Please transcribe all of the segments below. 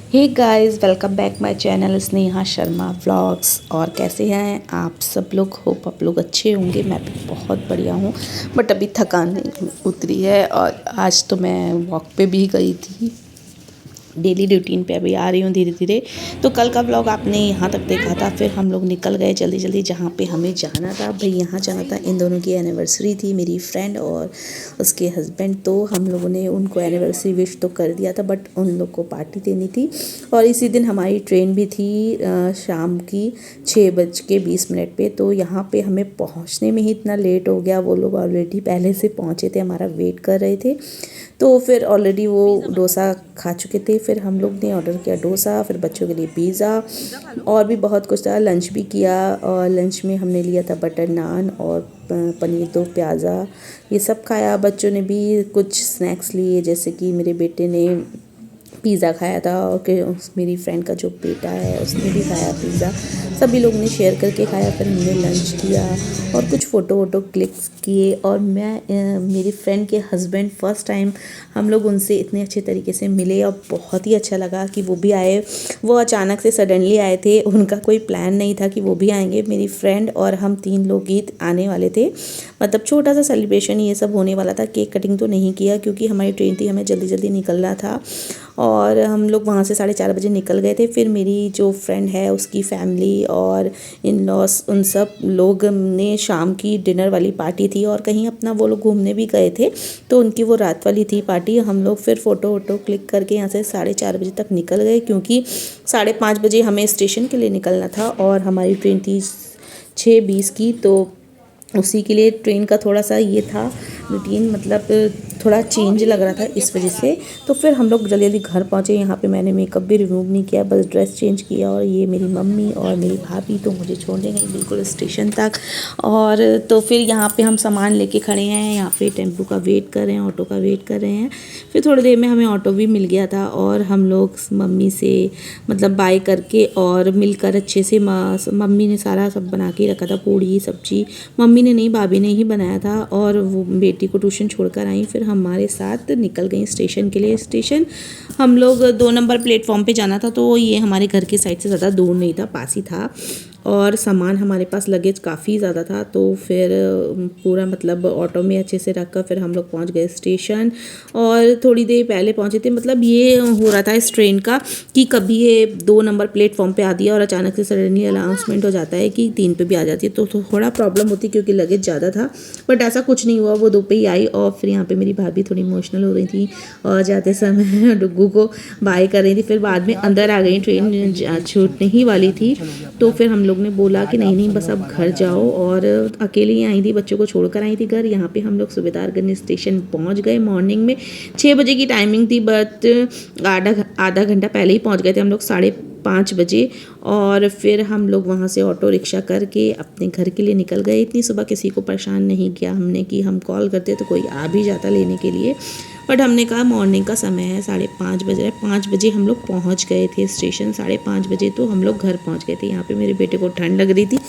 Hey guys, welcome back my channel Sneha Sharma vlogs. और कैसे हैं आप सब लोग? होप आप लोग अच्छे होंगे। मैं भी बहुत बढ़िया हूँ, बट अभी थकान नहीं उतरी है। और आज तो मैं वॉक पे भी गई थी, डेली रूटीन पे अभी आ रही हूँ धीरे धीरे। तो कल का व्लॉग आपने यहाँ तक देखा था। फिर हम लोग निकल गए जल्दी जल्दी जहाँ पे हमें जाना था। भाई यहाँ जाना था, इन दोनों की एनिवर्सरी थी, मेरी फ्रेंड और उसके हस्बैंड। तो हम लोगों ने उनको एनिवर्सरी विश तो कर दिया था, बट उन लोग को पार्टी देनी थी। और इसी दिन हमारी ट्रेन भी थी शाम की 6:20 पे। तो यहाँ पे हमें पहुँचने में ही इतना लेट हो गया। वो लोग ऑलरेडी पहले से पहुँचे थे, हमारा वेट कर रहे थे। तो फिर ऑलरेडी वो डोसा खा चुके थे। फिर हम लोग ने ऑर्डर किया डोसा, फिर बच्चों के लिए पिज़्ज़ा और भी बहुत कुछ था। लंच भी किया और लंच में हमने लिया था बटर नान और पनीर दो प्याज़ा, ये सब खाया। बच्चों ने भी कुछ स्नैक्स लिए, जैसे कि मेरे बेटे ने पिज़्ज़ा खाया था और मेरी फ्रेंड का जो बेटा है उसने भी खाया पिज़्ज़ा। सभी लोग ने शेयर करके खाया। फिर हमने लंच किया और कुछ फ़ोटो वोटो क्लिक्स किए। और मेरी फ्रेंड के हस्बैंड फर्स्ट टाइम हम लोग उनसे इतने अच्छे तरीके से मिले और बहुत ही अच्छा लगा कि वो भी आए। वो अचानक से सडनली आए थे, उनका कोई प्लान नहीं था कि वो भी आएंगे। मेरी फ्रेंड और हम 3 लोग ही आने वाले थे। मतलब छोटा सा सेलिब्रेशन ये सब होने वाला था। केक कटिंग तो नहीं किया क्योंकि हमारी ट्रेन थी, हमें जल्दी जल्दी निकलना था। और हम लोग वहाँ से 4:30 निकल गए थे। फिर मेरी जो फ्रेंड है उसकी फैमिली और इन लॉस उन सब लोग ने शाम की डिनर वाली पार्टी थी और कहीं अपना वो लोग घूमने भी गए थे, तो उनकी वो रात वाली थी पार्टी। हम लोग फिर फ़ोटो वोटो क्लिक करके यहाँ से 4:30 तक निकल गए क्योंकि 5:30 हमें स्टेशन के लिए निकलना था और हमारी ट्रेन थी 6:20 की। तो उसी के लिए ट्रेन का थोड़ा सा ये था रूटीन, मतलब थोड़ा चेंज लग रहा था इस वजह से। तो फिर हम लोग जल्दी जल्दी घर पहुँचे। यहाँ पे मैंने मेकअप भी रिमूव नहीं किया, बस ड्रेस चेंज किया। और ये मेरी मम्मी और मेरी भाभी तो मुझे छोड़ने गई बिल्कुल स्टेशन तक। और तो फिर यहाँ पे हम सामान लेके खड़े हैं, यहाँ पे टेम्पो का वेट कर रहे हैं, ऑटो का वेट कर रहे हैं। फिर थोड़ी देर में हमें ऑटो भी मिल गया था और हम लोग मम्मी से मतलब बाय करके और मिलकर अच्छे से मम्मी ने सारा सब बना के रखा था, पूड़ी सब्जी मम्मी ने नहीं, भाभी ने ही बनाया था। और वो बेटी को ट्यूशन छोड़कर आई, फिर हमारे साथ निकल गई स्टेशन के लिए। स्टेशन हम लोग 2 नंबर प्लेटफॉर्म पे जाना था, तो ये हमारे घर की साइड से ज़्यादा दूर नहीं था, पास ही था। और सामान हमारे पास लगेज काफ़ी ज़्यादा था, तो फिर पूरा मतलब ऑटो में अच्छे से रख कर फिर हम लोग पहुंच गए स्टेशन। और थोड़ी देर पहले पहुंचे थे। मतलब ये हो रहा था इस ट्रेन का कि कभी ये 2 नंबर प्लेटफॉर्म पे आती है और अचानक से सडनली अनाउंसमेंट हो जाता है कि 3 पे भी आ जाती है, तो थोड़ा प्रॉब्लम होती क्योंकि लगेज ज़्यादा था। बट ऐसा कुछ नहीं हुआ, वो 2 पे ही आई। और फिर यहाँ पे मेरी भाभी थोड़ी इमोशनल हो रही थी और जाते समय डुग्गू को बाय कर रही थी। फिर बाद में अंदर आ गई, ट्रेन छूटने ही वाली थी। तो फिर हम लोग ने बोला कि नहीं नहीं बस अब घर जाओ। और अकेले ही आई थी, बच्चों को छोड़कर आई थी घर। यहाँ पे हम लोग सुबेदारगंज स्टेशन पहुँच गए। मॉर्निंग में 6 बजे की टाइमिंग थी, बट आधा घंटा पहले ही पहुँच गए थे हम लोग 5:30 बजे। और फिर हम लोग वहाँ से ऑटो रिक्शा करके अपने घर के लिए निकल गए। इतनी सुबह किसी को परेशान नहीं किया हमने कि हम कॉल करते तो कोई आ भी जाता लेने के लिए। बट हमने कहा मॉर्निंग का समय है, 5:30 बज रहे हैं। 5 बजे हम लोग पहुँच गए थे स्टेशन, 5:30 बजे तो हम लोग घर पहुँच गए थे। यहाँ पे मेरे बेटे को ठंड लग रही थी,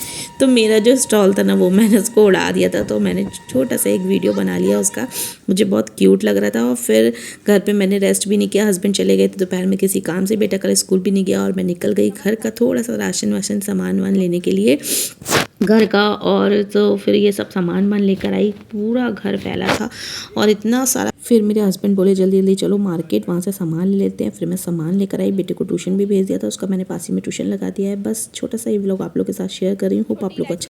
तो मेरा जो स्टॉल था ना वो मैंने उसको उड़ा दिया था। तो मैंने छोटा सा एक वीडियो बना लिया उसका, मुझे बहुत क्यूट लग रहा था। और फिर घर पे मैंने रेस्ट भी नहीं किया, हस्बैंड चले गए थे दोपहर में किसी काम से, बेटा कल स्कूल भी नहीं गया। और मैं निकल गई घर का थोड़ा सा राशन वाशन सामान वान लेने के लिए घर का। और तो फिर ये सब सामान वान लेकर आई, पूरा घर फैला था और इतना सारा। फिर मेरे हस्बैंड बोले जल्दी जल्दी चलो मार्केट, वहाँ से सामान ले लेते हैं। फिर मैं सामान लेकर आई, बेटे को ट्यूशन भी भेज दिया था, उसका मैंने पास ही में ट्यूशन लगा दिया है। बस छोटा सा ये व्लॉग आप लोग के साथ शेयर कर रही हूँ, होप आप लोग को अच्छा